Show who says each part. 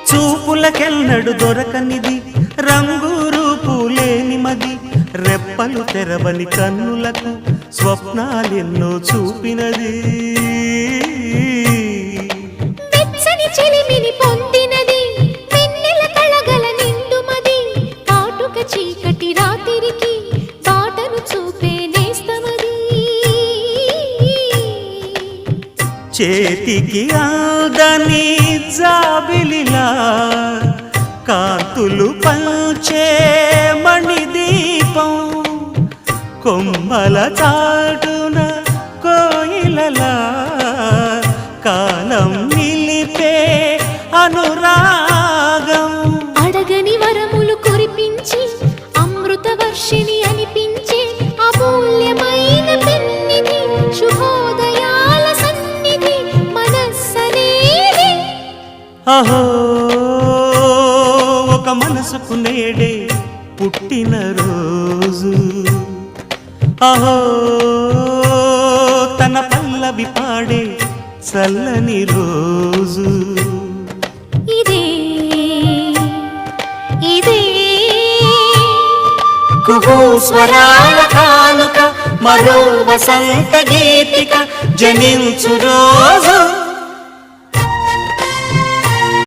Speaker 1: చూపులకెన్నడు దొరకనిది రంగు రూపు లేని మది రెప్పలు తెరవని కన్నులకు స్వప్నాలెన్నో చూపినది
Speaker 2: వెచ్చని చెలిమిని పొందినది వెన్నెల కళగల నిండుమది కాటుక చీకటి రాత్రికి బాటను చూపే నేస్తమది
Speaker 1: చేతికి ఆదని జాబిలిలా కాంతులు పంచే మణిదీపం కొమ్మల చాటున కోయిలలా కాలం నిలిపే అనురాగం
Speaker 2: అడగని వరములు కురిపించి అమృత వర్షిణి అనిపించే అమూల్యమైన పెన్నిధి శుభోదయాల సన్నిధి మనస్సనేది
Speaker 1: అహో ఒక మనసుకు నేడే పుట్టిన రోజు అహో తన పల్లవి పాడే చల్లని రోజు
Speaker 2: ఇదే ఇదే
Speaker 1: కుహూ స్వరాల కానుక మరో వసంత గీతిక జనించు రోజు